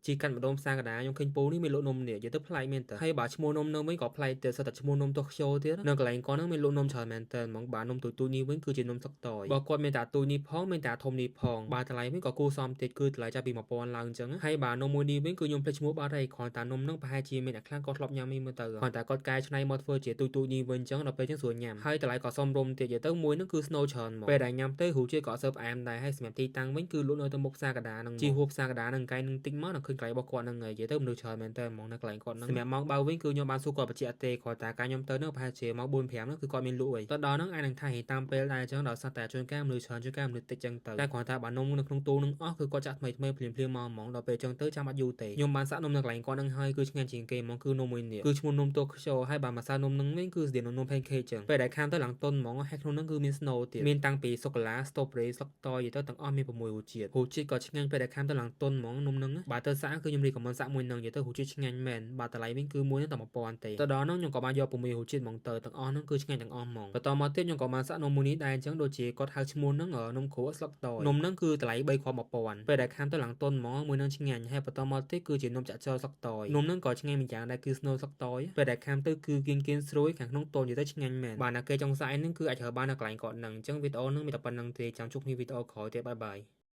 ជីកាត់ម្ដុំផ្សារកណ្ដាលខ្ញុំឃើញពូនេះមានលក់នំនេះនិយាយទៅប្លែកមែនតើហើយបើឈ្មោះនំនឹងវិញក៏ប្លែកទៀតសិតតែឈ្មោះនំតោះខ្ជោទៀតនៅកន្លែងគាត់នឹងមានលក់នំច្រើនមែនតើហ្មងបាទនំទូទូនេះវិញគឺជានំស្លឹកតយបើគាត់មានតែទូនេះផងមានតែធំនេះផងបាទតម្លៃវិញក៏គួរសមតិចគឺតម្លៃចាប់ពី1000ឡើងអញ្ចឹងហើយបាទនំមួយនេះវិញគឺខ្ញុំភ្លេចឈ្មោះបាត់ហើយគ្រាន់តែនំនឹងប្រហែលជាមានអ្នកខ្លះគាត់ធ្លាប់ញ៉ាំនេះមើលទៅគ្រាន់តែគាត់កែច្នៃមកធ្វើជាទូទូនេះវិញអញ្ចឹងដល់ពេលអញ្ចឹងស្រួលញ៉ាំហើយតម្លៃក៏សមរម្យទៀតនិយាយទៅមួយនឹងគឺស្នូលច្រើនមកពេលដែលញ៉ាំទៅរសជាតិក៏សើបផ្អែមដែរហើយសម្រាប់ទីតាំងវិញគឺលក់នៅទៅមុខផ្សារកណ្ដាលនឹងជីហួរផ្សារកណ្ដាលនឹងកែនឹងតិចមកនឹងឃើញកន្លែងរបស់គាត់នឹងនិយាយទៅមនុស្សច្រើនមែនតើហ្មងនៅកន្លែងគាត់នឹងសម្រាប់ម៉ោងបើវិញគឺខ្ញុំបានសួរគាត់បញ្ជាក់ទេគ្រាន់តែការខ្ញុំទៅនឹងប្រហែលជាម៉ោង4 5ហ្នឹងគឺគាត់មានលក់ហើយទៅដល់ហ្នឹងអាចនឹងថាតាមពេលដែរអញ្ចឹងដល់សារតែជួនកាលមនុស្សច្រើនជួនកាលមនុស្សតិចអញ្ចឹងទៅតែគ្រាន់តែបើនំនៅក្នុងទូនឹងអស់គឺគាត់ចាក់ថ្មីភ្លាមមកហ្មងដល់ពេលអញ្ចឹងទៅចាំបាច់យូរទេខ្ញុំបានសាក់នំនៅកន្លែងគាត់នឹងហើយគឺឆ្ងាញ់ជាងគេហ្មងគឺនំមួយនេះគឺឈ្មោះនំតូខ្យូហើយបើម្សៅនំនឹងវិញគឺស្តៀងនំ pancake អញ្ចឹងពេលដែលខាំទៅឡើងតុនហ្មងហើយក្នុងហ្នឹងគឺមាន snow ទៀតមានតាំងពីសូកូឡា strawberry ស្លឹកតយទៅទាំងអស់មាន6រសជាតិក៏ឆ្ងាញ់ពេលដែលខាំទៅឡើងតុនហ្មងនំហ្នឹងបើទៅសាក់គឺខ្ញុំរីកមិនសាក់មួយនឹងនិយាយទៅរសជាតិឆ្ងាញ់មែនបើតម្លៃវិញគឺមួយនឹងតែ1000ទេទៅដល់ហ្នឹងខ្ញុំក៏បានយក6រសជាតិហ្មងទៅទាំងអស់ហ្នឹងគឺឆ្ងាញ់ទាំងអស់ហ្មងបន្តមកទៀតខ្ញុំក៏បានសាក់នំមួយនេះដែរអញ្ចឹងដូចជាគាត់ហៅឈ្មោះហ្នឹងនំគ្រក់ស្លឹកតយនំហ្នឹងគឺតម្លៃ3គ្រាប់1000ពេលដែលខាំទៅឡើងតុនហ្មងមួយនឹងឆ្ងាញ់ហើយបន្តមកទៀតគឺជានំចាក់ចោលស្លឹកតយនំហ្នឹងក៏ឆ្ងាញ់ម្យ៉ាងដែរគឺ snow ស្លឹកតយពេលដែលខាំទៅគឺគៀនស្រួយខាងក្នុងតុននិយាយទៅឆ្ងាញ់មែនបាទណាគេចង់សាក់ហ្នឹងគឺអាចរើបាននៅកន្លែងគាត់ហ្នឹងអញ្ចឹងវីដេអូហ្នឹងមានតែប៉ុណ្្នឹងទេចាំជួបគ្នាវីដេអូក្រោយទៀតបាយបាយ